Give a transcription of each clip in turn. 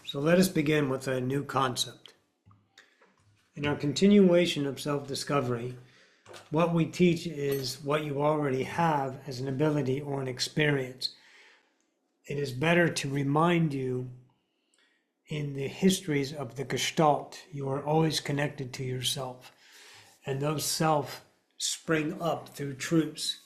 So let us begin with a new concept. In our continuation of self-discovery, what we teach is what you already have as an ability or an experience. It is better to remind you in the histories of the Gestalt, you are always connected to yourself. And those self spring up through truths.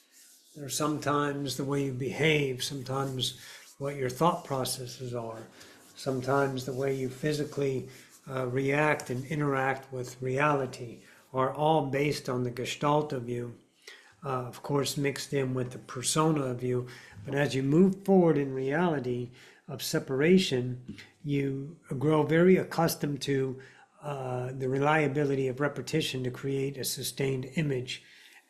They're sometimes the way you behave, sometimes what your thought processes are, sometimes the way you physically react and interact with reality are all based on the Gestalt of you, of course mixed in with the persona of you. But as you move forward in reality of separation, you grow very accustomed to the reliability of repetition to create a sustained image.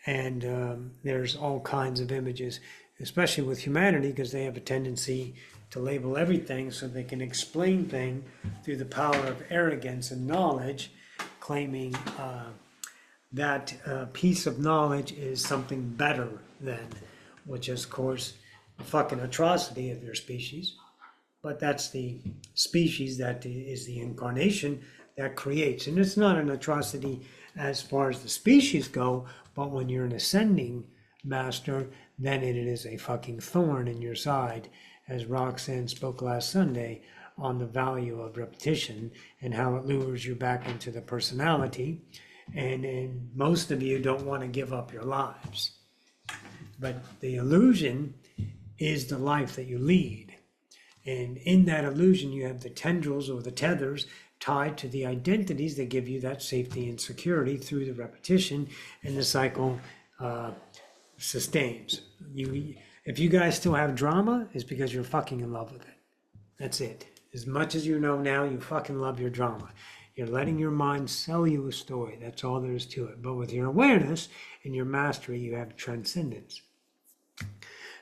And there's all kinds of images, especially with humanity, because they have a tendency to label everything so they can explain things through the power of arrogance and knowledge, claiming that piece of knowledge is something better than, which is, of course, a fucking atrocity of their species. But that's the species that is the incarnation that creates. And it's not an atrocity as far as the species go, but when you're an ascending master, then it is a fucking thorn in your side, as Roxanne spoke last Sunday on the value of repetition and how it lures you back into the personality. And most of you don't want to give up your lives. But the illusion is the life that you lead. And in that illusion, you have the tendrils or the tethers tied to the identities that give you that safety and security through the repetition, and the cycle sustains. If you guys still have drama, it's because you're fucking in love with it. That's it. As much as you know now, you fucking love your drama. You're letting your mind sell you a story. That's all there is to it. But with your awareness and your mastery, you have transcendence.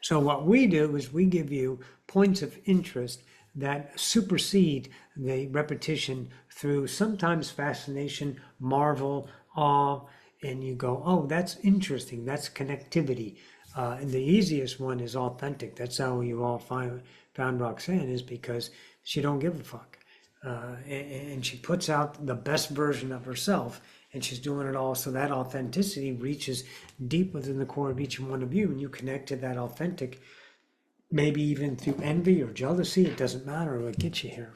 So what we do is we give you points of interest that supersede the repetition through sometimes fascination, marvel, awe, and you go, oh, that's interesting, that's connectivity. And the easiest one is authentic. That's how you all found Roxanne, is because she don't give a fuck. And she puts out the best version of herself, and she's doing it all so that authenticity reaches deep within the core of each one of you, and you connect to that authentic, maybe even through envy or jealousy. It doesn't matter what gets you here.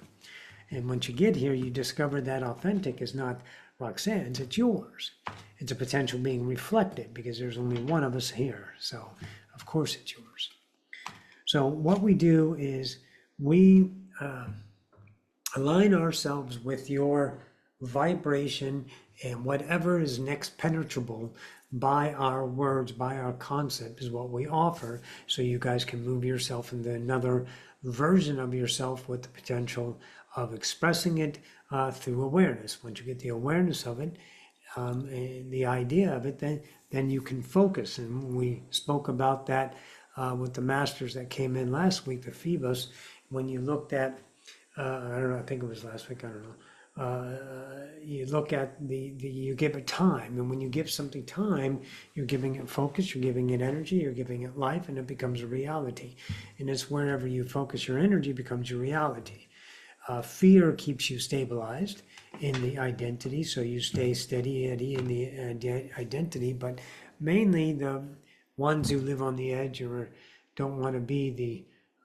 And once you get here, you discover that authentic is not Roxanne's, it's yours. It's a potential being reflected because there's only one of us here. So of course it's yours. So what we do is we align ourselves with your vibration, and whatever is next penetrable by our words, by our concept, is what we offer, so you guys can move yourself into another version of yourself with the potential of expressing it through awareness. Once you get the awareness of it, and the idea of it, then you can focus. And we spoke about that with the masters that came in last week, the Phoebus, when you looked at, I don't know, I think it was last week, I don't know. You look at you give it time, and when you give something time, you're giving it focus, you're giving it energy, you're giving it life, and it becomes a reality. And it's wherever you focus your energy becomes your reality. Fear keeps you stabilized in the identity, so you stay steady Eddie in the identity. But mainly the ones who live on the edge or don't want to be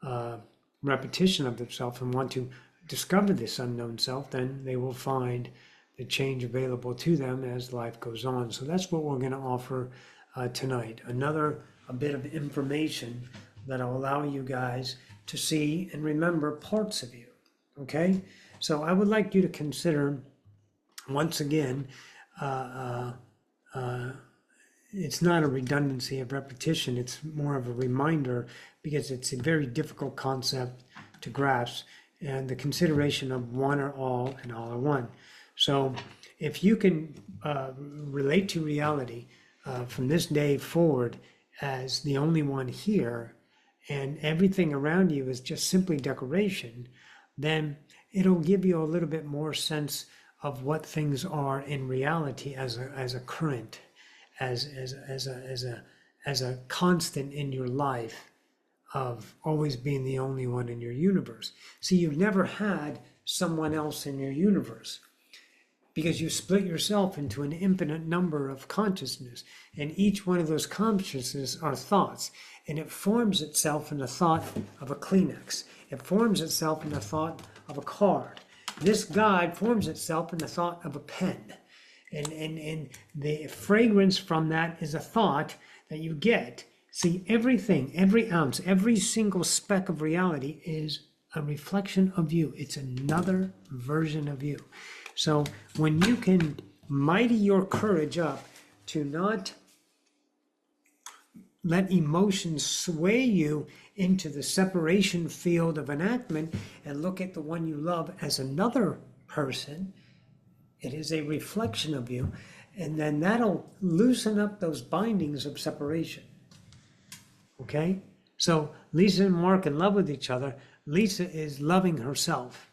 the repetition of themselves and want to discover this unknown self, then they will find the change available to them as life goes on. So that's what we're going to offer tonight. A bit of information that will allow you guys to see and remember parts of you. Okay? So I would like you to consider, once again, it's not a redundancy of repetition, it's more of a reminder, because it's a very difficult concept to grasp, and the consideration of one or all and all are one. So if you can relate to reality from this day forward as the only one here, and everything around you is just simply decoration, then it'll give you a little bit more sense of what things are in reality as a current, as a constant in your life of always being the only one in your universe. See, you've never had someone else in your universe, because you split yourself into an infinite number of consciousness, and each one of those consciousnesses are thoughts, and it forms itself in the thought of a Kleenex. It forms itself in the thought of a card. This guide forms itself in the thought of a pen. And the fragrance from that is a thought that you get. See, everything, every ounce, every single speck of reality is a reflection of you. It's another version of you. So when you can mighty your courage up to not let emotions sway you into the separation field of enactment and look at the one you love as another person, it is a reflection of you, and then that'll loosen up those bindings of separation. Okay? So Lisa and Mark in love with each other. Lisa is loving herself.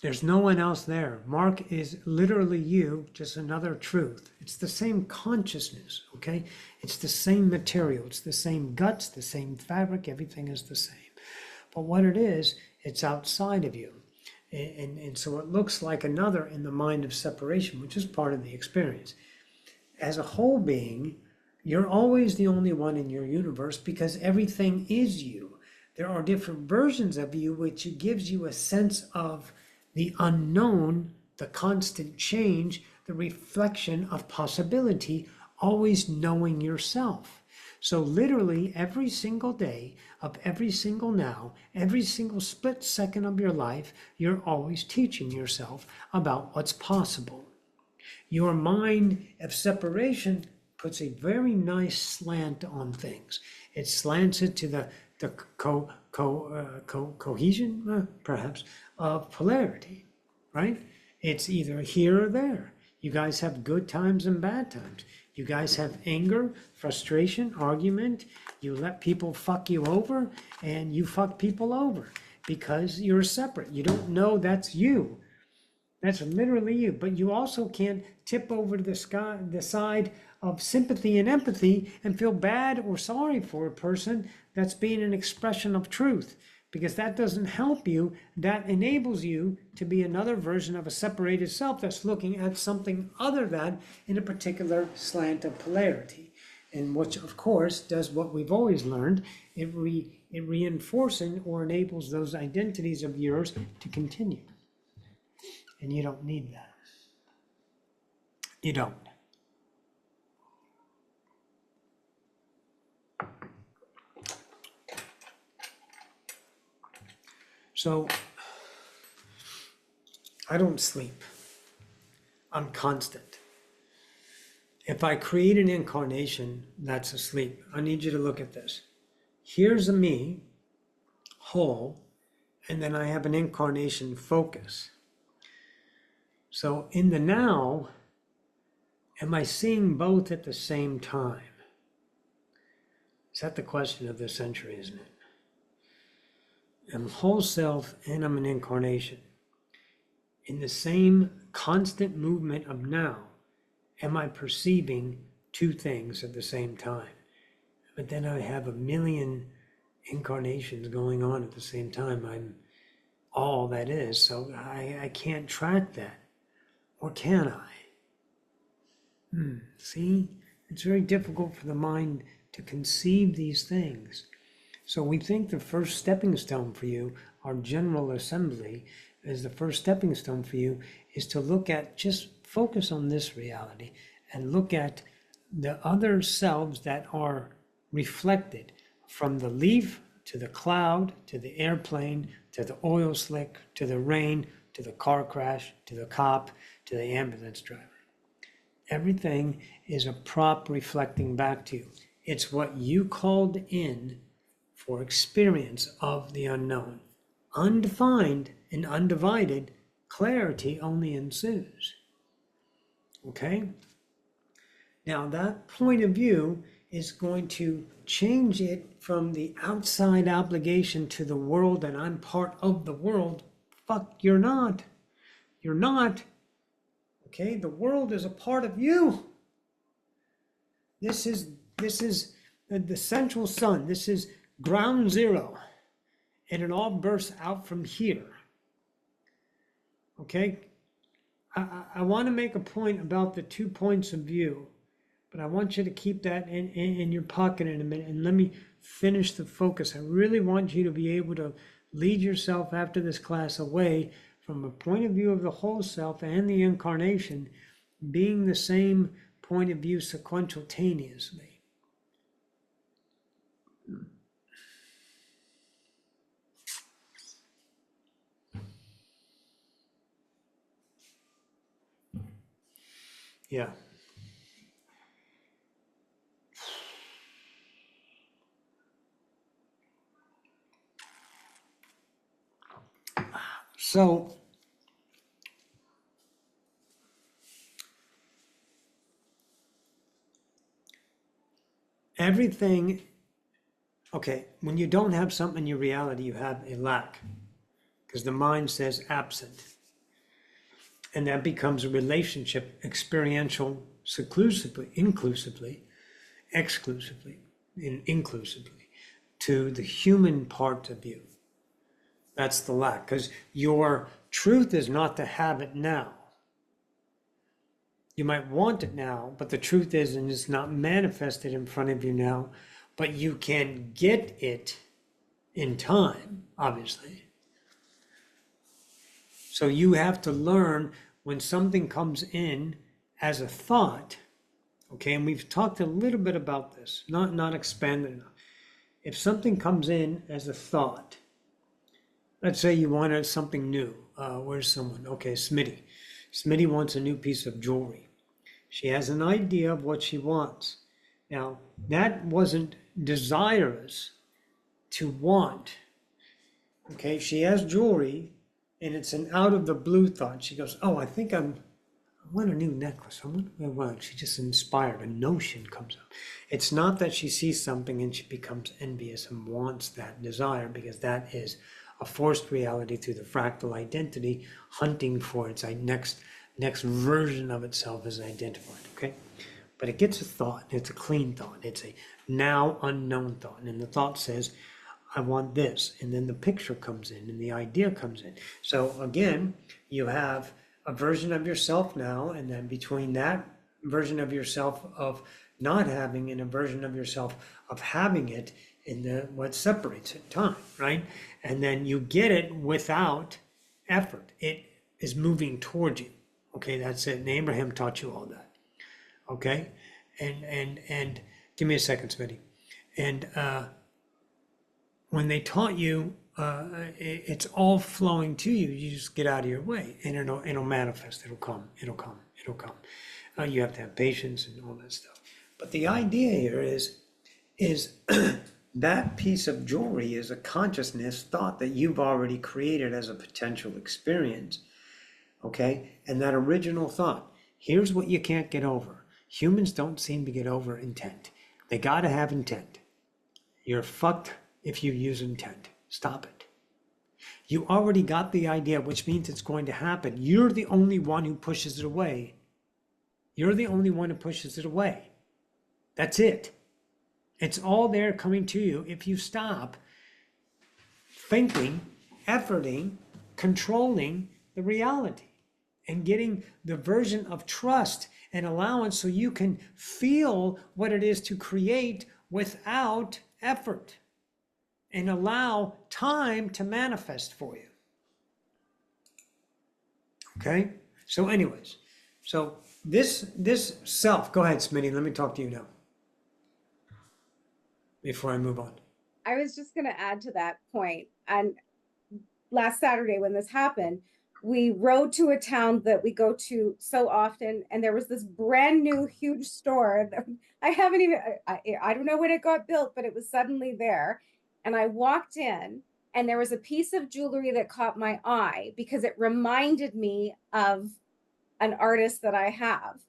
There's no one else there. Mark is literally you, just another truth. It's the same consciousness, okay? It's the same material. It's the same guts, the same fabric. Everything is the same. But what it is, it's outside of you. And so it looks like another in the mind of separation, which is part of the experience. As a whole being, you're always the only one in your universe because everything is you. There are different versions of you, which gives you a sense of the unknown, the constant change, the reflection of possibility, always knowing yourself. So literally every single day of every single now, every single split second of your life, you're always teaching yourself about what's possible. Your mind of separation puts a very nice slant on things. It slants it to the cohesion, perhaps, of polarity, right? It's either here or there. You guys have good times and bad times. You guys have anger, frustration, argument. You let people fuck you over, and you fuck people over because you're separate. You don't know that's you. That's literally you. But you also can't tip over to the side of sympathy and empathy and feel bad or sorry for a person that's being an expression of truth, because that doesn't help you. That enables you to be another version of a separated self that's looking at something other than in a particular slant of polarity, and which of course does what we've always learned. It reinforcing or enables those identities of yours to continue, and you don't need that. You don't. So, I don't sleep. I'm constant. If I create an incarnation, that's a sleep. I need you to look at this. Here's a me, whole, and then I have an incarnation focus. So in the now, am I seeing both at the same time? Is that the question of the century, isn't it? I'm whole self and I'm an incarnation. In the same constant movement of now, am I perceiving two things at the same time? But then I have a million incarnations going on at the same time. I'm all that is, so I can't track that. Or can I? See? It's very difficult for the mind to conceive these things. So we think the first stepping stone for you, our general assembly, is the first stepping stone for you is to look at, just focus on this reality and look at the other selves that are reflected from the leaf to the cloud, to the airplane, to the oil slick, to the rain, to the car crash, to the cop, to the ambulance driver. Everything is a prop reflecting back to you. It's what you called in for experience of the unknown. Undefined and undivided, clarity only ensues. Okay? Now that point of view is going to change it from the outside obligation to the world, and I'm part of the world. Fuck, you're not. You're not. Okay? The world is a part of you. This is the central sun. This is ground zero. and it all bursts out from here. Okay? I want to make a point about the 2 points of view, but I want you to keep that in your pocket in a minute, and let me finish the focus. I really want you to be able to lead yourself after this class away from a point of view of the whole self and the incarnation being the same point of view sequentialtaneously. Yeah. So everything, okay, when you don't have something in your reality, you have a lack, because the mind says absent. And that becomes a relationship, experiential, inclusively, exclusively, and inclusively, to the human part of you. That's the lack, because your truth is not to have it now. You might want it now, but the truth is, and it's not manifested in front of you now, but you can get it in time, obviously. So you have to learn when something comes in as a thought, okay, and we've talked a little bit about this, not expanded enough. If something comes in as a thought, let's say you wanted something new. Where's someone? Okay, Smitty. Smitty wants a new piece of jewelry. She has an idea of what she wants. Now, that wasn't desirous to want. Okay, she has jewelry, and it's an out of the blue thought. She goes, oh, I want a new necklace. I wonder what I want. She just inspired. A notion comes up. It's not that she sees something and she becomes envious and wants that desire, because that is a forced reality through the fractal identity hunting for its next version of itself as identified, okay? But it gets a thought, it's a clean thought, it's a now unknown thought, and the thought says, I want this, and then the picture comes in and the idea comes in. So again, you have a version of yourself now, and then between that version of yourself of not having and a version of yourself of having it in what separates it, time, right? And then you get it without effort. It is moving towards you. Okay, that's it. And Abraham taught you all that. Okay, and give me a second, Smitty. And when they taught you, it's all flowing to you. You just get out of your way, and it'll manifest. It'll come. It'll come. It'll come. You have to have patience and all that stuff. But the idea here is that piece of jewelry is a consciousness thought that you've already created as a potential experience. Okay, and that original thought. Here's what you can't get over. Humans don't seem to get over intent. They got to have intent. You're fucked if you use intent. Stop it. You already got the idea, which means it's going to happen. You're the only one who pushes it away. You're the only one who pushes it away. That's it. It's all there coming to you if you stop thinking, efforting, controlling the reality, and getting the version of trust and allowance so you can feel what it is to create without effort and allow time to manifest for you. Okay? So anyways, so this self, go ahead, Smitty, let me talk to you now before I move on. I was just going to add to that point. And last Saturday when this happened, we rode to a town that we go to so often, and there was this brand new huge store that I haven't even, I don't know when it got built, but it was suddenly there. And I walked in, and there was a piece of jewelry that caught my eye because it reminded me of an artist that I have.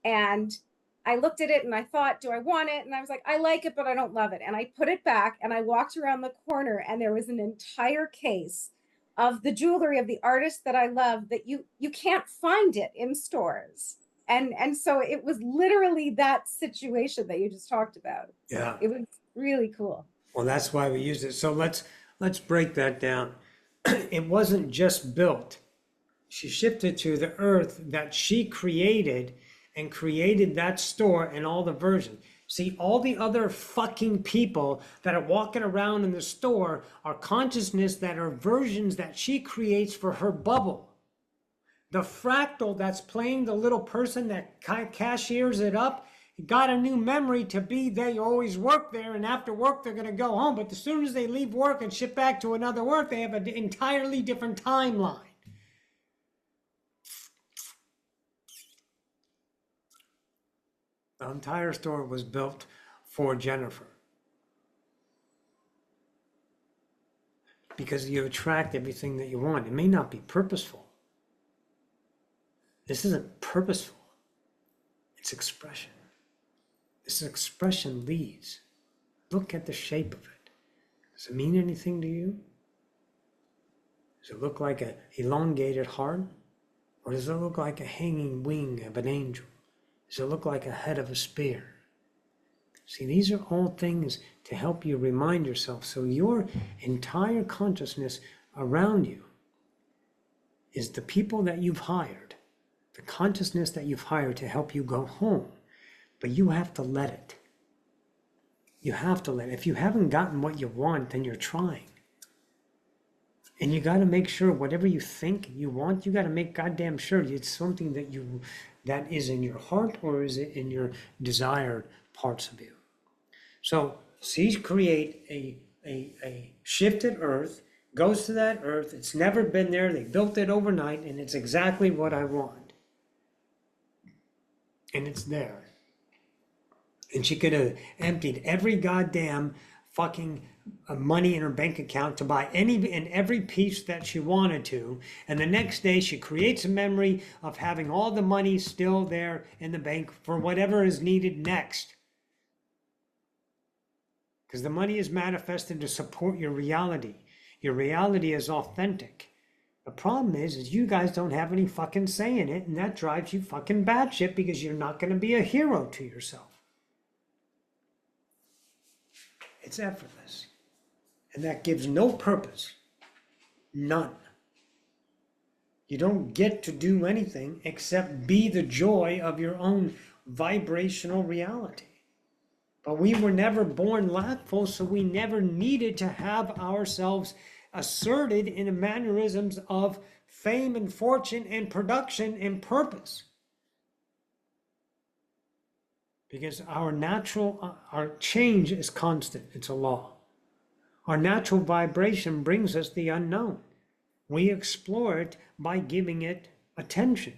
And I looked at it and I thought, do I want it? And I was like, I like it, but I don't love it. And I put it back, and I walked around the corner, and there was an entire case of the jewelry of the artist that I love that you can't find it in stores. And so it was literally that situation that you just talked about. Yeah. It was really cool. Well, that's why we used it. So let's Let's break that down. It wasn't just built. She shifted to the earth that she created and created that store and all the versions. See, all the other fucking people that are walking around in the store are consciousness that are versions that she creates for her bubble. The fractal that's playing the little person that cashiers it up got a new memory to be they always work there, and after work they're going to go home. But as soon as they leave work and shift back to another work, they have an entirely different timeline. The entire store was built for Jennifer. Because you attract everything that you want. It may not be purposeful. This isn't purposeful. It's expression. This expression leads. Look at the shape of it. Does it mean anything to you? Does it look like an elongated heart? Or does it look like a hanging wing of an angel? Does it look like a head of a spear? See, these are all things to help you remind yourself. So your entire consciousness around you is the people that you've hired, the consciousness that you've hired to help you go home. But you have to let it. You have to let it. If you haven't gotten what you want, then you're trying. And you got to make sure whatever you think you want, you got to make goddamn sure it's something that is in your heart, or is it in your desired parts of you. So she create a shifted earth, goes to that earth. It's never been there. They built it overnight, and it's exactly what I want. And it's there. And she could have emptied every goddamn fucking money in her bank account to buy any and every piece that she wanted to. And the next day she creates a memory of having all the money still there in the bank for whatever is needed next. Because the money is manifested to support your reality. Your reality is authentic. The problem is you guys don't have any fucking say in it, and that drives you fucking batshit because you're not going to be a hero to yourself. It's effortless. And that gives no purpose. None. You don't get to do anything except be the joy of your own vibrational reality. But we were never born lackful, so we never needed to have ourselves asserted in the mannerisms of fame and fortune and production and purpose. Because our change is constant. It's a law. Our natural vibration brings us the unknown. We explore it by giving it attention.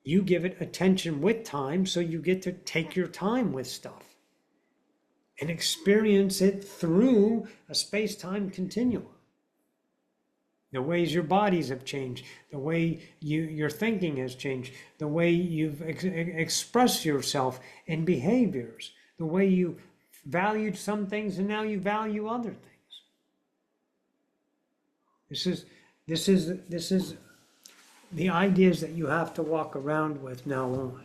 You give it attention with time, so you get to take your time with stuff and experience it through a space-time continuum. The ways your bodies have changed, the way your thinking has changed, the way you've expressed yourself in behaviors, the way you valued some things and now you value other things. This is the ideas that you have to walk around with now on.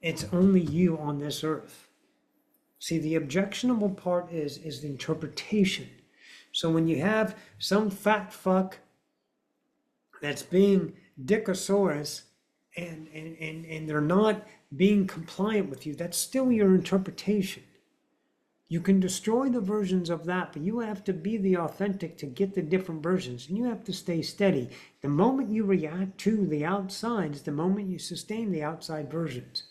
It's only you on this earth. See, the objectionable part is the interpretation. So when you have some fat fuck that's being dickosaurus and they're not being compliant with you, that's still your interpretation. You can destroy the versions of that, but you have to be the authentic to get the different versions, and you have to stay steady. The moment you react to the outside is the moment you sustain the outside versions.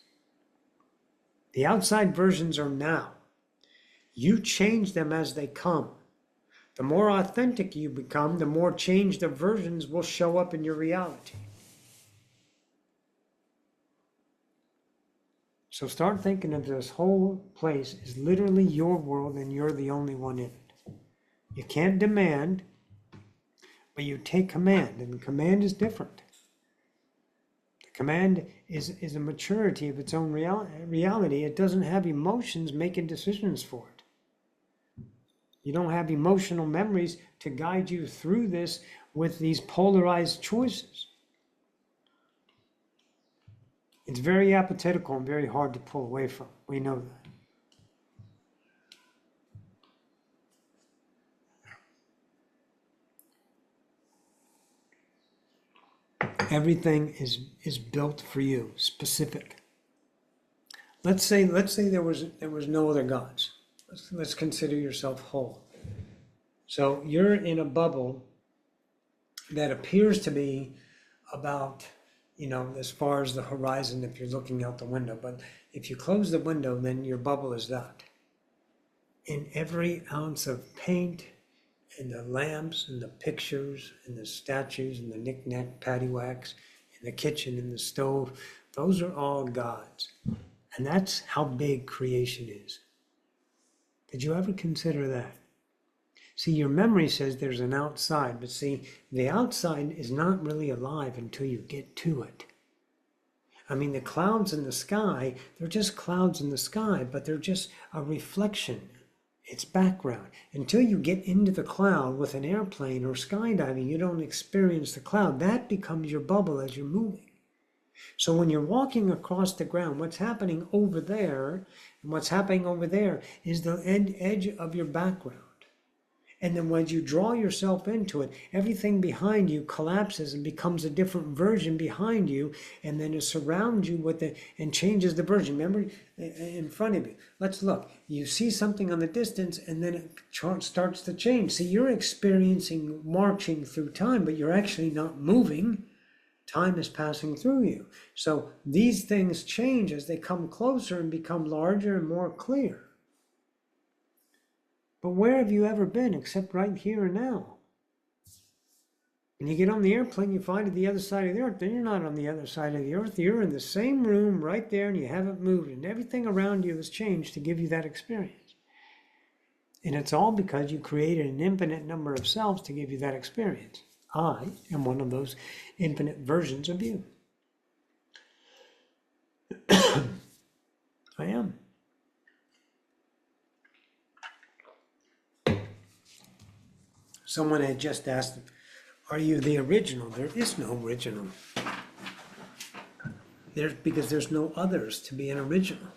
The outside versions are now. You change them as they come. The more authentic you become, the more changed the versions will show up in your reality. So start thinking of this whole place as literally your world, and you're the only one in it. You can't demand, but you take command, and command is different. The command is a maturity of its own reality. It doesn't have emotions making decisions for it. You don't have emotional memories to guide you through this with these polarized choices. It's very appetital and very hard to pull away from. We know that. Everything is built for you, specific. Let's say there was no other gods. Let's consider yourself whole. So you're in a bubble that appears to be about, as far as the horizon if you're looking out the window. But if you close the window, then your bubble is that. In every ounce of paint, and the lamps, and the pictures, and the statues, and the knick-knack paddywhacks, in the kitchen, and the stove, those are all gods. And that's how big creation is. Did you ever consider that? See, your memory says there's an outside, but see, the outside is not really alive until you get to it. I mean, the clouds in the sky, they're just clouds in the sky, but they're just a reflection. It's background. Until you get into the cloud with an airplane or skydiving, you don't experience the cloud. That becomes your bubble as you're moving. So when you're walking across the ground, what's happening over there and what's happening over there is the edge of your background. And then when you draw yourself into it, everything behind you collapses and becomes a different version behind you, and then it surrounds you with it and changes the version. Remember, in front of you. Let's look. You see something on the distance, and then it starts to change. See, you're experiencing marching through time, but you're actually not moving. Time is passing through you. So these things change as they come closer and become larger and more clear. But where have you ever been except right here and now? When you get on the airplane, you find it the other side of the earth. Then you're not on the other side of the earth. You're in the same room right there, and you haven't moved, and everything around you has changed to give you that experience. And it's all because you created an infinite number of selves to give you that experience. I am one of those infinite versions of you. I am. Someone had just asked, are you the original? There is no original. Because there's no others to be an original.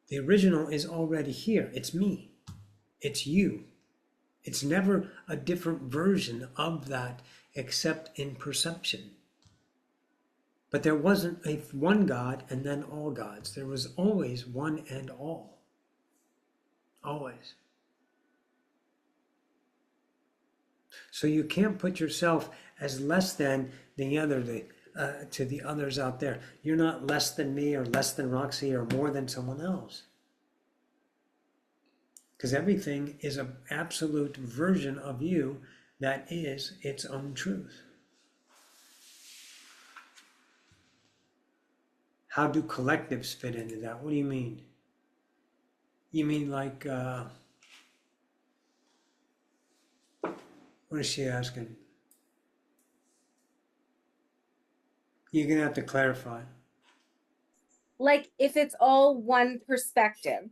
The original is already here. It's me. It's you. It's never a different version of that except in perception. But there wasn't a one God and then all gods. There was always one and all. Always. So you can't put yourself as less than the other to the others out there. You're not less than me or less than Roxy or more than someone else. Because everything is an absolute version of you that is its own truth. How do collectives fit into that? What do you mean? You mean like, what is she asking? You're going to have to clarify. Like if it's all one perspective,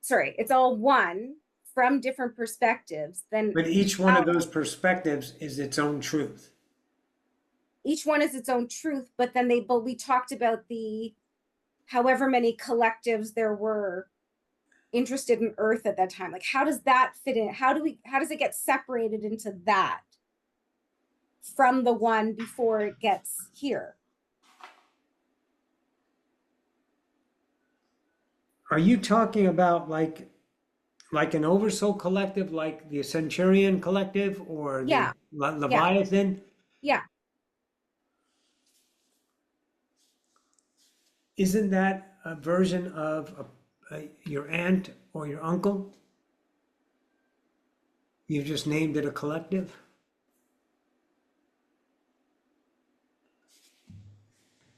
sorry, it's all one from different perspectives, then But each one of those perspectives is its own truth. Each one is its own truth, but we talked about the however many collectives there were interested in Earth at that time. Like, how does that fit in? How does it get separated into that from the one before it gets here? Are you talking about like an Oversoul collective, like the Centurion collective or the Leviathan? Yeah. Isn't that a version of your aunt or your uncle? You've just named it a collective?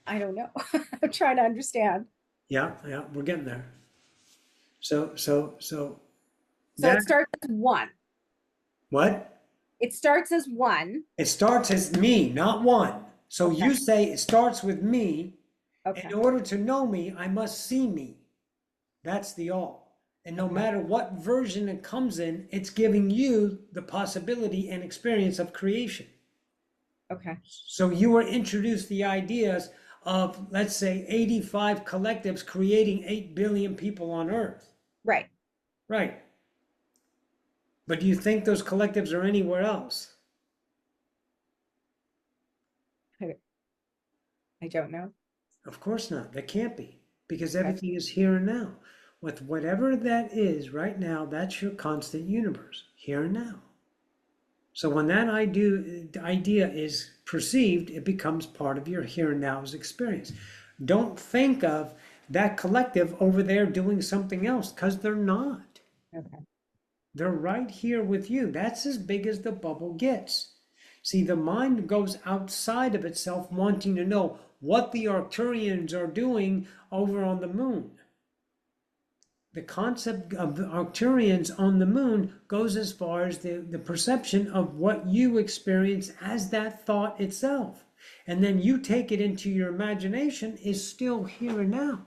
I don't know. I'm trying to understand. Yeah, we're getting there. So it starts as one. What? It starts as one. It starts as me, not one. So Okay. you say it starts with me. Okay. In order to know me, I must see me. That's the all. And no matter what version it comes in, it's giving you the possibility and experience of creation. Okay. So you were introduced the ideas of, let's say, 85 collectives creating 8 billion people on Earth. Right. Right. But do you think those collectives are anywhere else? I don't know. Of course not. That can't be, because Okay. everything is here and now. With whatever that is right now, that's your constant universe, here and now. So when that idea is perceived, it becomes part of your here and now's experience. Don't think of that collective over there doing something else, because they're not. Okay. They're right here with you. That's as big as the bubble gets. See, the mind goes outside of itself wanting to know what the Arcturians are doing over on the moon. The concept of the Arcturians on the moon goes as far as the perception of what you experience as that thought itself. And then you take it into your imagination is still here and now.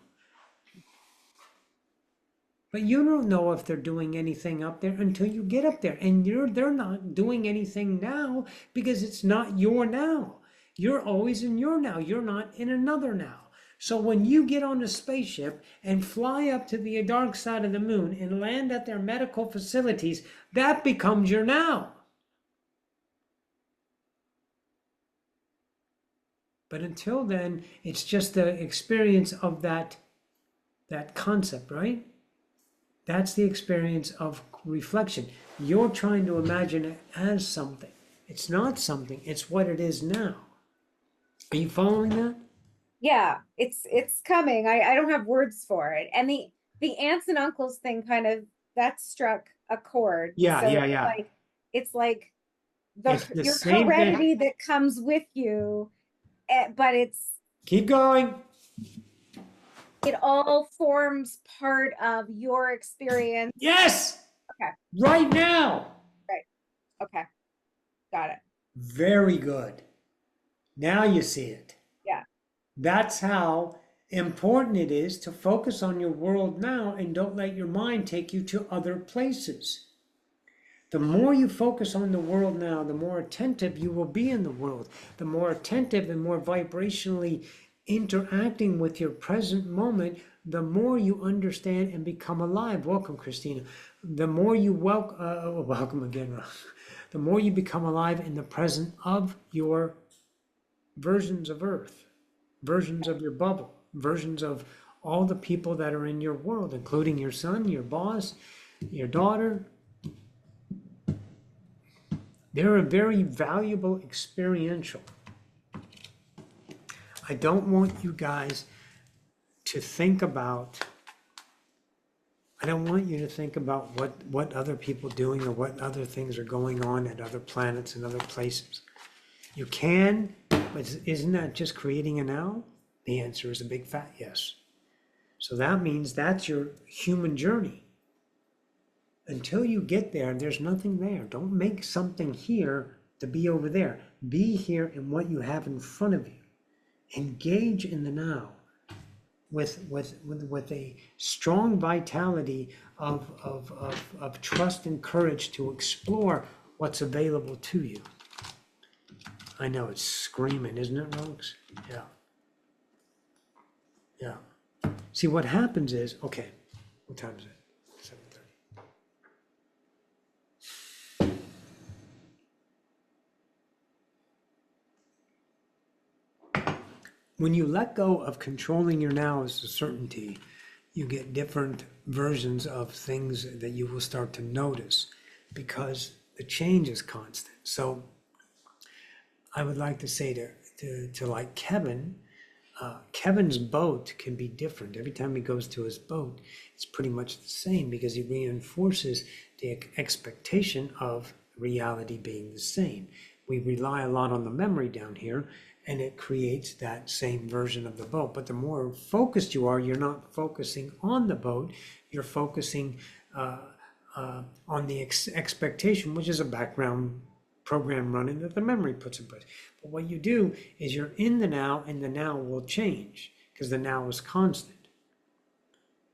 But you don't know if they're doing anything up there until you get up there. And they're not doing anything now because it's not your now. You're always in your now. You're not in another now. So when you get on a spaceship and fly up to the dark side of the moon and land at their medical facilities, that becomes your now. But until then, it's just the experience of that concept, right? That's the experience of reflection. You're trying to imagine it as something. It's not something, it's what it is now. Are you following that? Yeah, it's coming. I don't have words for it. And the aunts and uncles thing kind of that struck a chord. Yeah, So yeah, yeah. it's like It's the your same thing. heredity that comes with you, but Keep going. it all forms part of your experience. Yes! Okay. Right now. Right. Okay. Got it. Very good. Now you see it. Yeah. That's how important it is to focus on your world now and don't let your mind take you to other places. The more you focus on the world now, the more attentive you will be in the world. The more attentive and more vibrationally interacting with your present moment, the more you understand and become alive. Welcome, Christina. The more you welcome again, the more you become alive in the present of your versions of Earth, versions of your bubble, versions of all the people that are in your world, including your son, your boss, your daughter. They're a very valuable experiential. I don't want you guys to think about, I don't want you to think about what other people are doing or what other things are going on at other planets and other places. You can, but isn't that just creating a now? The answer is a big fat yes. So that means that's your human journey. Until you get there, there's nothing there. Don't make something here to be over there. Be here in what you have in front of you. Engage in the now with a strong vitality of trust and courage to explore what's available to you. I know it's screaming, isn't it, Rox? Yeah. Yeah. See, what happens is, okay, what time is it? 7:30. When you let go of controlling your now as a certainty, you get different versions of things that you will start to notice because the change is constant. So I would like to say to like Kevin, Kevin's boat can be different. Every time he goes to his boat, it's pretty much the same because he reinforces the expectation of reality being the same. We rely a lot on the memory down here, and it creates that same version of the boat. But the more focused you are, you're not focusing on the boat, you're focusing on the expectation, which is a background program running that the memory puts in place. But what you do is you're in the now, and the now will change because the now is constant.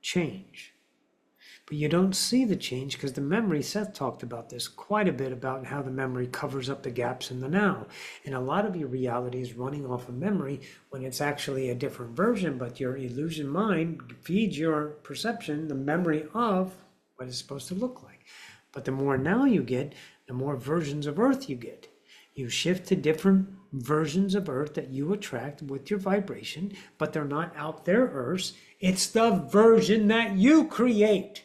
Change. But you don't see the change because the memory, Seth talked about this quite a bit, about how the memory covers up the gaps in the now. And a lot of your reality is running off of memory when it's actually a different version, but your illusion mind feeds your perception the memory of what it's supposed to look like. But the more now you get, the more versions of Earth you get. You shift to different versions of Earth that you attract with your vibration, but they're not out there Earths. It's the version that you create.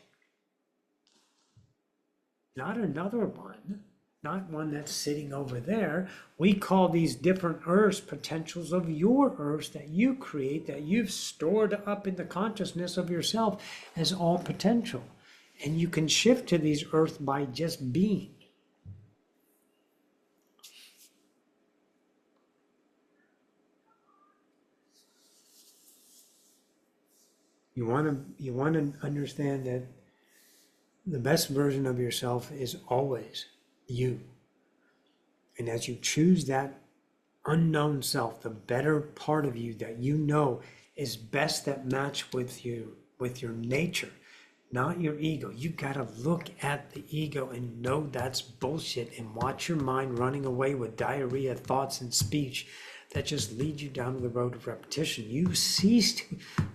Not another one, not one that's sitting over there. We call these different Earths potentials of your Earths that you create, that you've stored up in the consciousness of yourself as all potential. And you can shift to these Earths by just being. You want to understand that the best version of yourself is always you. And as you choose that unknown self, the better part of you that you know is best that match with you, with your nature, not your ego. You got to look at the ego and know that's bullshit and watch your mind running away with diarrhea thoughts and speech that just lead you down the road of repetition. You cease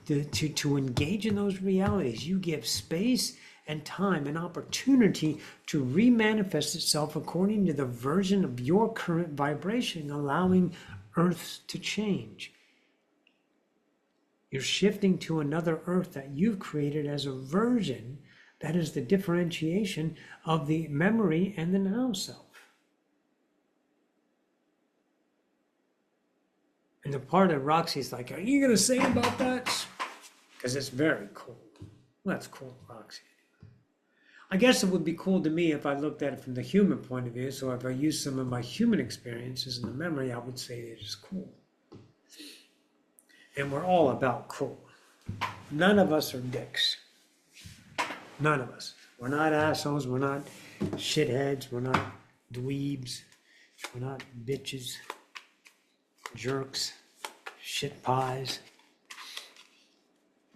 to engage in those realities. You give space and time and opportunity to remanifest itself according to the version of your current vibration, allowing Earth to change. You're shifting to another Earth that you've created as a version that is the differentiation of the memory and the now self. And the part that Roxy's like, are you going to say about that? Because it's very cool. Well, that's cool, Roxy. I guess it would be cool to me if I looked at it from the human point of view. So if I use some of my human experiences in the memory, I would say it is cool. And we're all about cool. None of us are dicks. None of us. We're not assholes. We're not shitheads. We're not dweebs. We're not bitches, jerks, shit pies.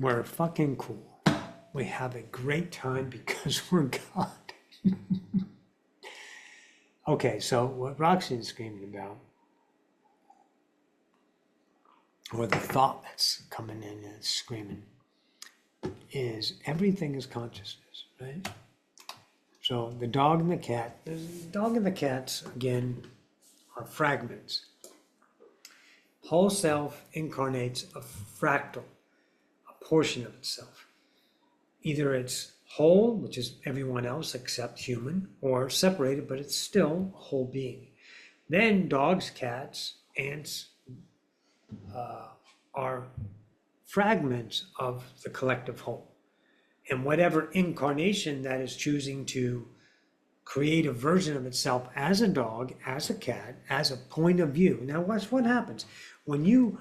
We're fucking cool. We have a great time because we're God. Okay, so what Roxanne's screaming about, or the thought that's coming in and screaming, is everything is consciousness, right? So the dog and the cats, again, are fragments. Whole self incarnates a fractal, a portion of itself. Either it's whole, which is everyone else except human, or separated, but it's still a whole being. Then dogs, cats, ants are fragments of the collective whole. And whatever incarnation that is choosing to create a version of itself as a dog, as a cat, as a point of view. Now watch what happens. When you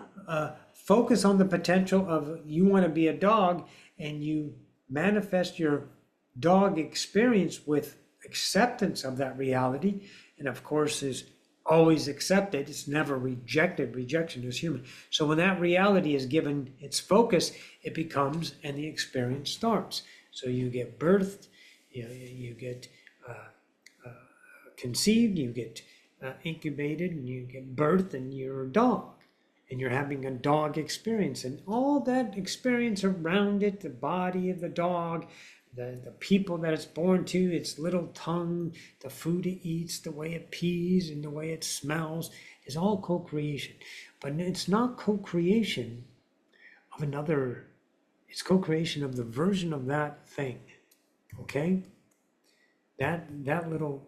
focus on the potential of you want to be a dog and you manifest your dog experience with acceptance of that reality, and of course is always accepted, it's never rejected. Rejection is human. So when that reality is given its focus, it becomes, and the experience starts. So you get birthed, you get conceived, you get incubated, and you get birthed, and you're a dog. And you're having a dog experience, and all that experience around it, the body of the dog, the people that it's born to, its little tongue, the food it eats, the way it pees, and the way it smells, is all co-creation. But it's not co-creation of another, it's co-creation of the version of that thing, okay? That little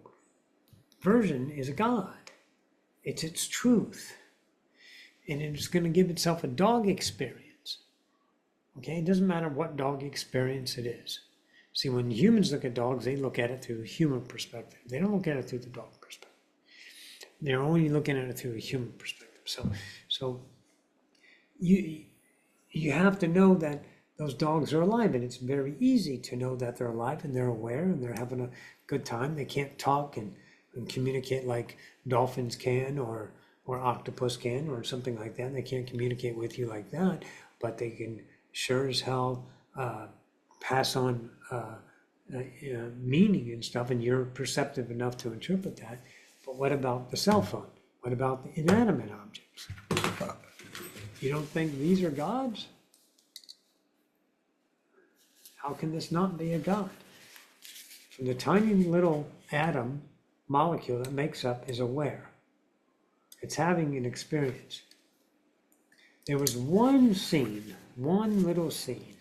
version is a God. It's its truth. And it's going to give itself a dog experience. Okay, it doesn't matter what dog experience it is. See, when humans look at dogs, they look at it through a human perspective. They don't look at it through the dog perspective. They're only looking at it through a human perspective. So you have to know that those dogs are alive, and it's very easy to know that they're alive and they're aware and they're having a good time. They can't talk and communicate like dolphins can or octopus can or something like that. They can't communicate with you like that, but they can sure as hell pass on meaning and stuff, and you're perceptive enough to interpret that. But what about the cell phone? What about the inanimate objects? You don't think these are gods? How can this not be a god? From the tiny little atom molecule that makes up is aware. It's having an experience. There was one little scene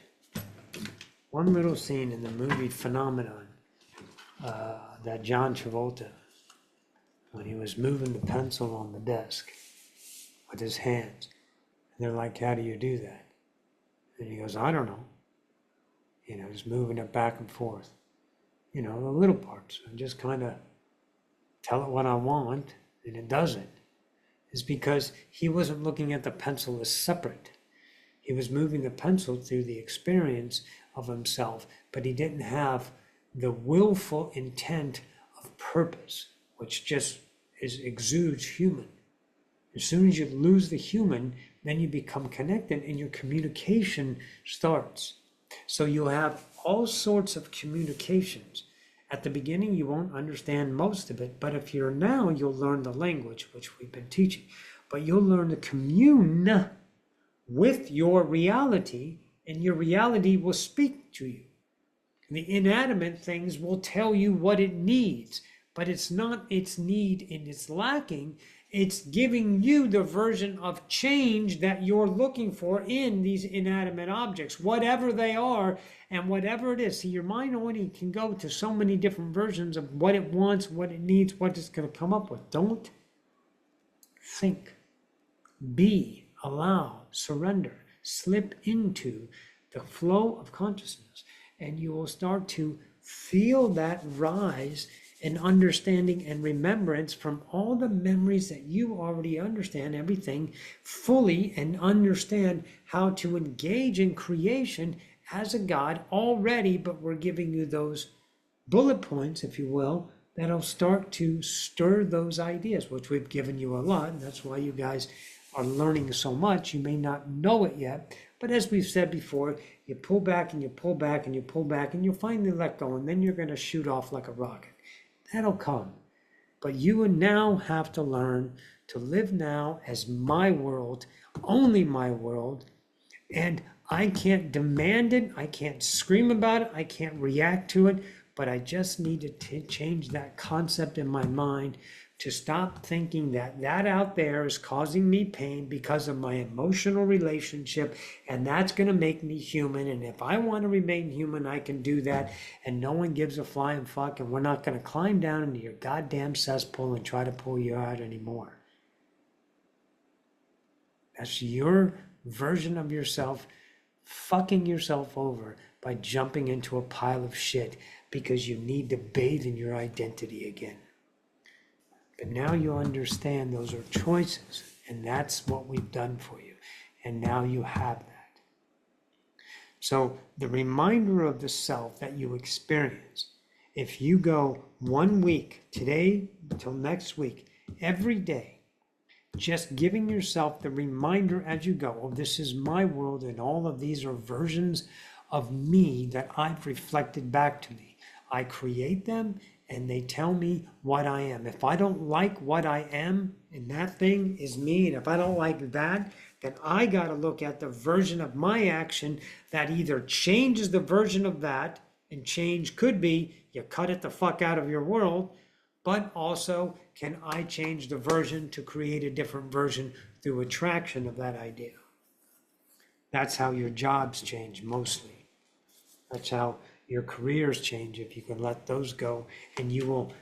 in the movie Phenomenon, that John Travolta, when he was moving the pencil on the desk with his hands. And they're like, how do you do that? And he goes, I don't know. Just moving it back and forth. The little parts. And just kind of tell it what I want, and it does it. Is because he wasn't looking at the pencil as separate. He was moving the pencil through the experience of himself, but he didn't have the willful intent of purpose, which just exudes human. As soon as you lose the human, then you become connected and your communication starts. So you'll have all sorts of communications. At the beginning, you won't understand most of it, but if you're now, you'll learn the language, which we've been teaching. But you'll learn to commune with your reality, and your reality will speak to you. The inanimate things will tell you what it needs, but it's not its need and it's lacking. It's giving you the version of change that you're looking for in these inanimate objects, whatever they are and whatever it is. See, your mind only can go to so many different versions of what it wants, what it needs, what it's going to come up with. Don't think. Be, allow, surrender, slip into the flow of consciousness, and you will start to feel that rise in understanding and remembrance from all the memories that you already understand everything fully and understand how to engage in creation as a God already, but we're giving you those bullet points, if you will, that'll start to stir those ideas, which we've given you a lot. And that's why you guys are learning so much. You may not know it yet, but as we've said before, you pull back and you pull back and you pull back and you'll finally let go, and then you're going to shoot off like a rocket. That'll come. But you will now have to learn to live now as my world, only my world, and I can't demand it, I can't scream about it, I can't react to it, but I just need to change that concept in my mind to stop thinking that that out there is causing me pain because of my emotional relationship, and that's going to make me human. And if I want to remain human, I can do that, and no one gives a flying fuck, and we're not going to climb down into your goddamn cesspool and try to pull you out anymore. That's your version of yourself fucking yourself over by jumping into a pile of shit because you need to bathe in your identity again. But now you understand those are choices, and that's what we've done for you. And now you have that. So the reminder of the self that you experience, if you go 1 week, today until next week, every day, just giving yourself the reminder as you go, oh, this is my world, and all of these are versions of me that I've reflected back to me. I create them, and they tell me what I am. If I don't like what I am, and that thing is me, and if I don't like that, then I got to look at the version of my action that either changes the version of that, and change could be you cut it the fuck out of your world, but also can I change the version to create a different version through attraction of that idea. That's how your jobs change mostly. That's how your careers change, if you can let those go, and you will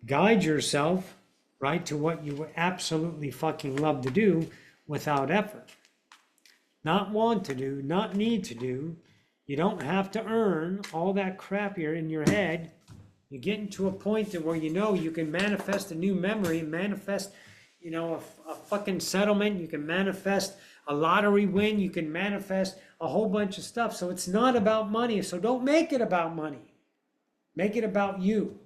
guide yourself right to what you would absolutely fucking love to do without effort. Not want to do, not need to do. You don't have to earn all that crap you're in your head. You're getting to a point where you know you can manifest a new memory, manifest, a fucking settlement. You can manifest a lottery win. You can manifest a whole bunch of stuff. So it's not about money. So don't make it about money. Make it about you.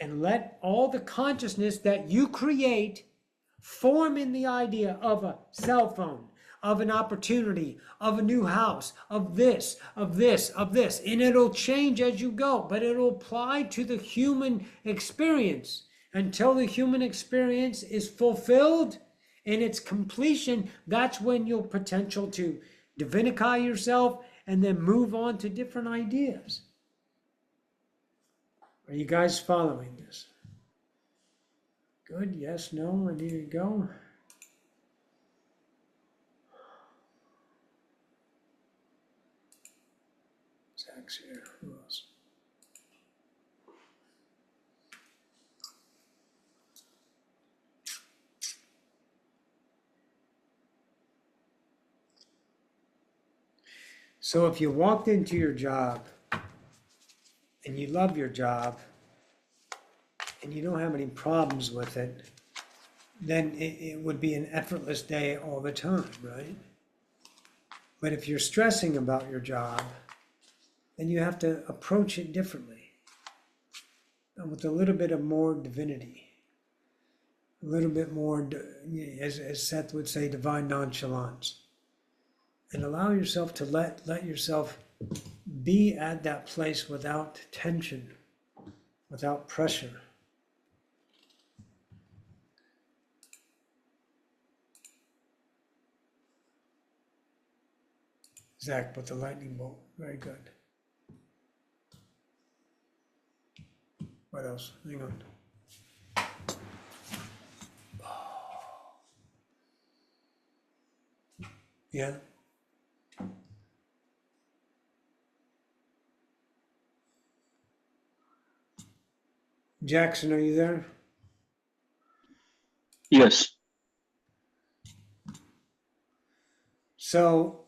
And let all the consciousness that you create form in the idea of a cell phone, of an opportunity, of a new house, of this, of this, of this. And it'll change as you go, but it'll apply to the human experience. Until the human experience is fulfilled in its completion, that's when you'll potential to divinify yourself and then move on to different ideas. Are you guys following this? Good. Yes, no, I need to go. Zach's here. Who else? So if you walked into your job and you love your job and you don't have any problems with it, then it would be an effortless day all the time, right? But if you're stressing about your job, then you have to approach it differently and with a little bit of more divinity, a little bit more, as Seth would say, divine nonchalance. And allow yourself to let yourself be at that place without tension, without pressure. Zach with the lightning bolt. Very good. What else? Hang on. Yeah. Jackson, are you there? Yes. So,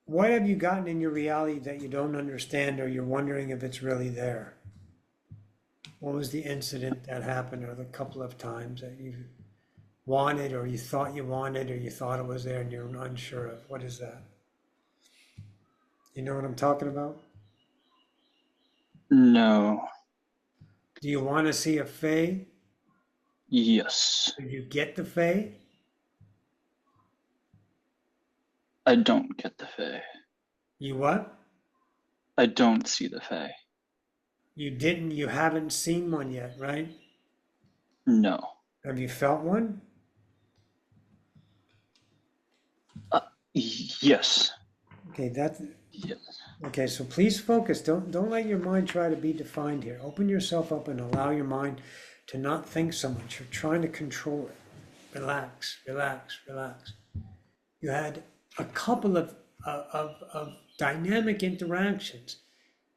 what have you gotten in your reality that you don't understand or you're wondering if it's really there? What was the incident that happened or the couple of times that you wanted or you thought you wanted or you thought it was there and you're unsure of? What is that? You know what I'm talking about? No. Do you want to see a fae? Yes. Did you get the fae? I don't get the Fae. You what? I don't see the Fae. You haven't seen one yet, right? No. Have you felt one? Yes. Okay, Yes. okay, so please focus. Don't let your mind try to be defined here. Open yourself up and allow your mind to not think so much. You're trying to control it. Relax, relax, relax. You had a couple of dynamic interactions,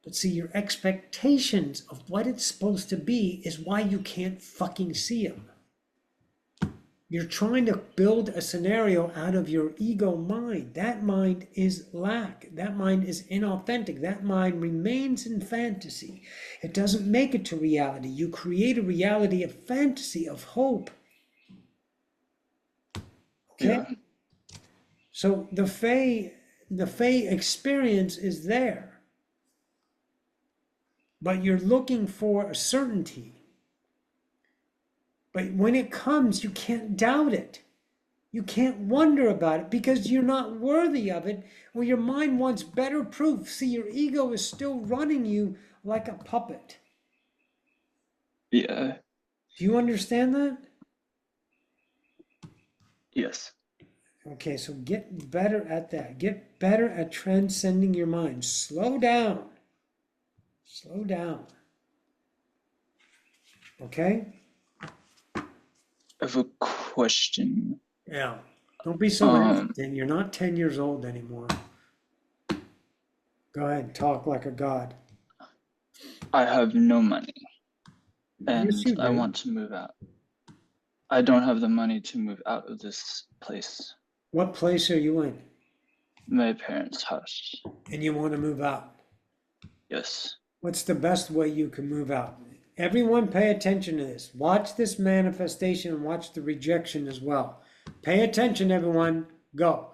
but see, your expectations of what it's supposed to be is why you can't fucking see them. You're trying to build a scenario out of your ego mind. That mind is lack. That mind is inauthentic. That mind remains in fantasy. It doesn't make it to reality. You create a reality of fantasy, of hope. Okay? Yeah. So the Fae experience is there. But you're looking for a certainty. But when it comes, you can't doubt it. You can't wonder about it because you're not worthy of it, or your mind wants better proof. See, your ego is still running you like a puppet. Yeah. Do you understand that? Yes. Okay, so get better at that. Get better at transcending your mind. Slow down. Slow down. Okay? I have a question. Yeah. Don't be so hesitant. You're not 10 years old anymore. Go ahead, talk like a god. I have no money and Yes, you I do. want to move out. I don't have the money to move out of this place. What place are you in? My parents' house. And you want to move out? Yes. What's the best way you can move out? Everyone pay attention to this. Watch this manifestation and watch the rejection as well. Pay attention, everyone. Go.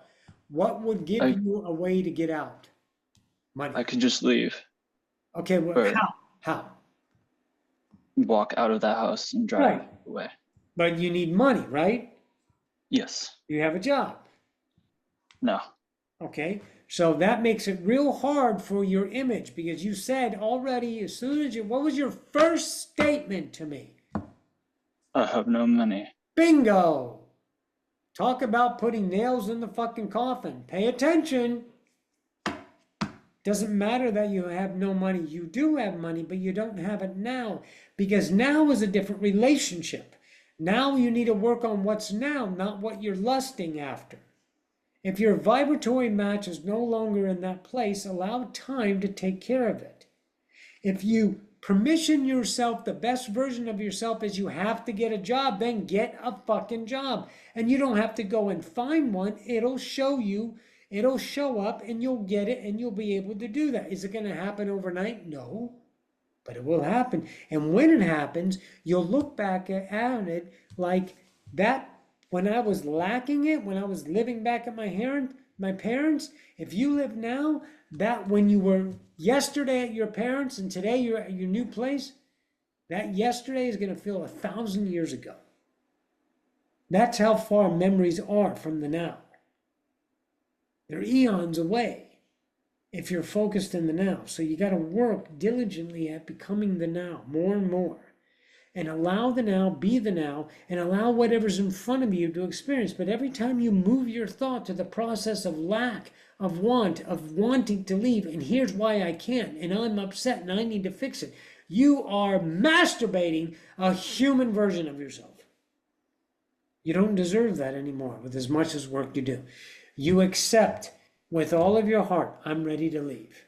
What would give you a way to get out? Money. I could just leave. Okay, well, Or how? walk out of that house and drive Right. away. But you need money, right? Yes. You have a job. No. Okay, so that makes it real hard for your image because you said already as soon as what was your first statement to me? I have no money. Bingo! Talk about putting nails in the fucking coffin. Pay attention. Doesn't matter that you have no money. You do have money, but you don't have it now, because now is a different relationship. Now you need to work on what's now, not what you're lusting after. If your vibratory match is no longer in that place, allow time to take care of it. If you permission yourself, the best version of yourself is you have to get a job, then get a fucking job. And you don't have to go and find one. It'll show you, it'll show up, and you'll get it, and you'll be able to do that. Is it going to happen overnight? No, but it will happen. And when it happens, you'll look back at it like that. When I was lacking it, when I was living back at my parents, if you live now, that when you were yesterday at your parents and today you're at your new place, that yesterday is going to feel 1,000 years ago. That's how far memories are from the now. They're eons away if you're focused in the now. So you got to work diligently at becoming the now more and more. And allow the now, be the now, and allow whatever's in front of you to experience. But every time you move your thought to the process of lack, of want, of wanting to leave, and here's why I can't, and I'm upset and I need to fix it, you are masturbating a human version of yourself. You don't deserve that anymore with as much as work you do. You accept with all of your heart, I'm ready to leave.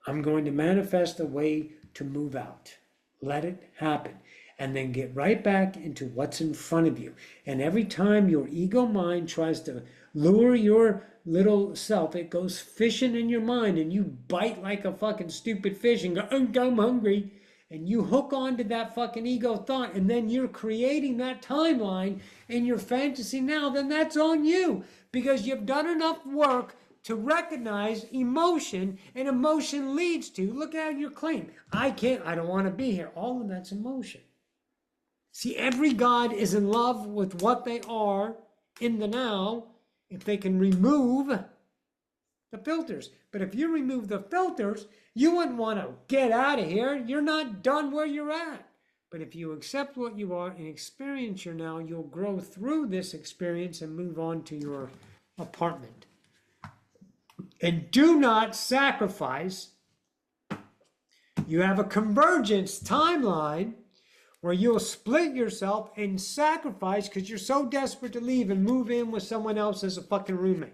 I'm going to manifest a way to move out. Let it happen, and then get right back into what's in front of you. And every time your ego mind tries to lure your little self, it goes fishing in your mind, and you bite like a fucking stupid fish and go, I'm hungry. And you hook onto that fucking ego thought, and then you're creating that timeline in your fantasy now, then that's on you, because you've done enough work to recognize emotion, and emotion leads to, look at your claim, I don't want to be here. All of that's emotion. See, every God is in love with what they are in the now, if they can remove the filters. But if you remove the filters, you wouldn't want to get out of here. You're not done where you're at. But if you accept what you are and experience your now, you'll grow through this experience and move on to your apartment. And do not sacrifice. You have a convergence timeline where you'll split yourself and sacrifice because you're so desperate to leave and move in with someone else as a fucking roommate.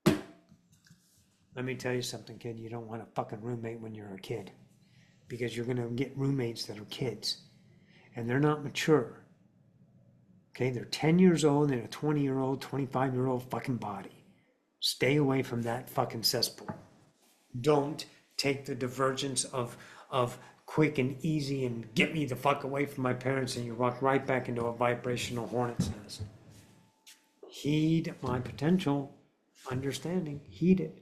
Let me tell you something, kid. You don't want a fucking roommate when you're a kid, because you're going to get roommates that are kids and they're not mature. Okay, they're 10 years old in a 20-year-old, 25-year-old fucking body. Stay away from that fucking cesspool. Don't take the divergence of quick and easy and get me the fuck away from my parents, and you walk right back into a vibrational hornet's nest. Heed my potential understanding. Heed it.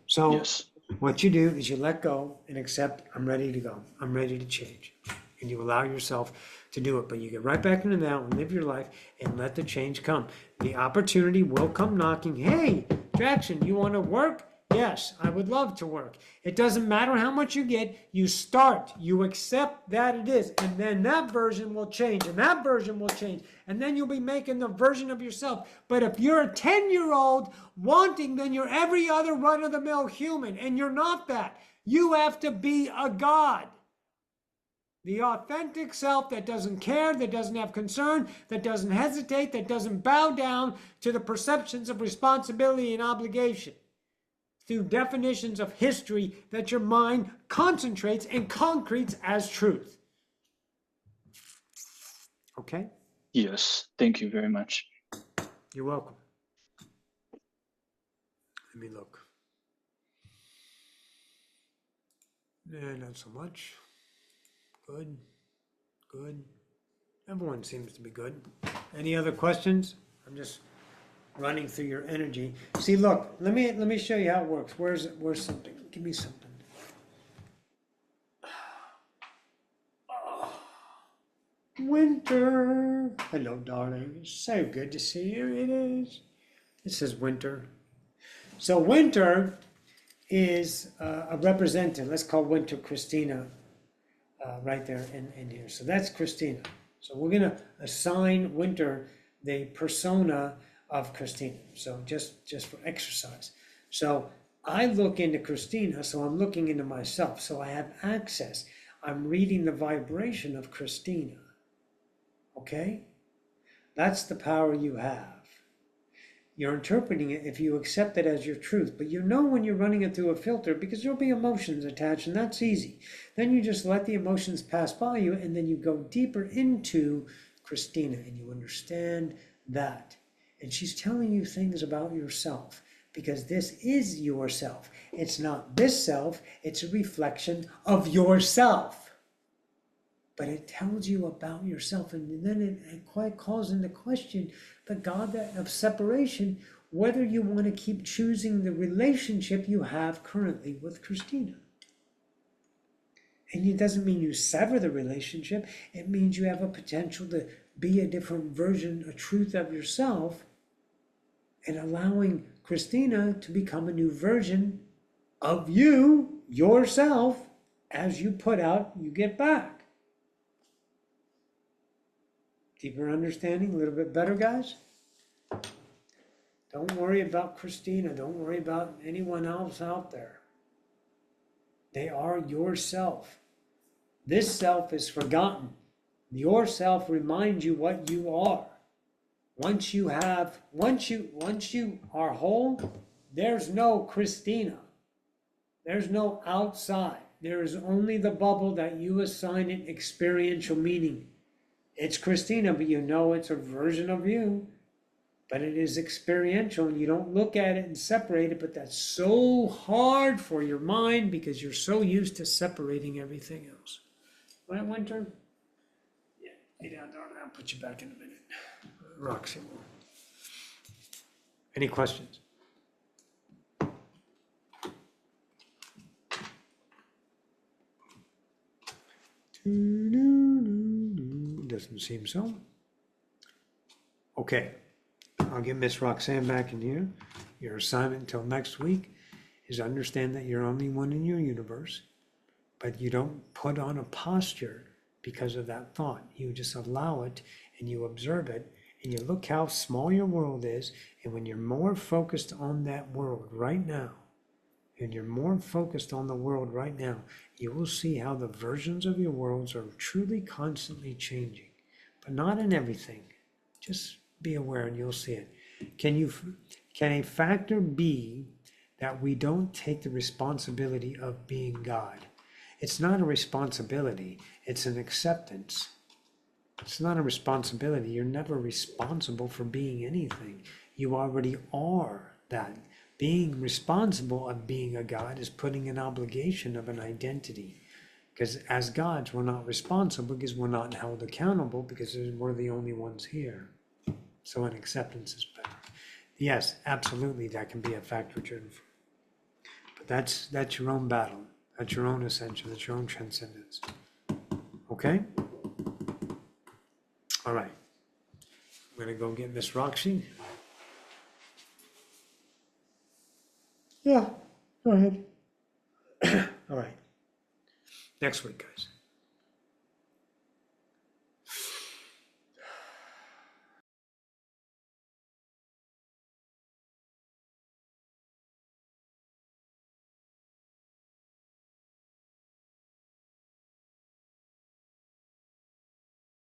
So Yes. what you do is you let go and accept, I'm ready to go. I'm ready to change. And you allow yourself to do it. But you get right back into now and live your life and let the change come. The opportunity will come knocking. Hey, Jackson, you want to work? Yes, I would love to work. It doesn't matter how much you get. You start. You accept that it is. And then that version will change. And that version will change. And then you'll be making the version of yourself. But if you're a 10-year-old wanting, then you're every other run-of-the-mill human. And you're not that. You have to be a god. The authentic self that doesn't care, that doesn't have concern, that doesn't hesitate, that doesn't bow down to the perceptions of responsibility and obligation through definitions of history that your mind concentrates and concretes as truth. Okay? Yes. Thank you very much. You're welcome. Let me look. Not so much. Good. Good. Everyone seems to be good. Any other questions? I'm just running through your energy. See, look, let me show you how it works. Where's something? Give me something. Oh, Winter. Hello, darling. It's so good to see you. It is. It says winter. So winter is a representative. Let's call winter Christina. Right there in here. So that's Christina. So we're going to assign Winter the persona of Christina. So just for exercise. So I look into Christina, so I'm looking into myself, so I have access. I'm reading the vibration of Christina. Okay? That's the power you have. You're interpreting it if you accept it as your truth, but you know when you're running it through a filter because there'll be emotions attached, and that's easy. Then you just let the emotions pass by you, and then you go deeper into Christina and you understand that. And she's telling you things about yourself because this is yourself. It's not this self, it's a reflection of yourself. But it tells you about yourself, and then it quite calls into question the God of separation, whether you want to keep choosing the relationship you have currently with Christina. And it doesn't mean you sever the relationship, it means you have a potential to be a different version, a truth of yourself, and allowing Christina to become a new version of you, yourself, as you put out, you get back. Deeper understanding, a little bit better, guys? Don't worry about Christina. Don't worry about anyone else out there. They are yourself. This self is forgotten. Your self reminds you what you are. Once you are whole, there's no Christina. There's no outside. There is only the bubble that you assign it experiential meaning. It's Christina, but you know it's a version of you. But it is experiential, and you don't look at it and separate it, but that's so hard for your mind because you're so used to separating everything else. Right, Winter? Yeah, lay down, darling. I'll put you back in a minute. Roxanne. Any questions? Doesn't seem so. Okay, I'll get Miss Roxanne back in here. Your assignment until next week is understand that you're only one in your universe, but you don't put on a posture because of that thought. You just allow it and you observe it and you look how small your world is. And when you're more focused on that world right now, and you're more focused on the world right now, you will see how the versions of your worlds are truly constantly changing, but not in everything. Just be aware and you'll see it. Can a factor be that we don't take the responsibility of being God? It's not a responsibility, it's an acceptance. It's not a responsibility. You're never responsible for being anything. You already are that. Being responsible of being a God is putting an obligation of an identity. Because as gods, we're not responsible because we're not held accountable because we're the only ones here. So an acceptance is better. Yes, absolutely, that can be a factor, Jennifer. But that's your own battle. That's your own ascension. That's your own transcendence. Okay? All right. I'm going to go get Miss Roxy. Yeah, go ahead. All right. Next week, guys.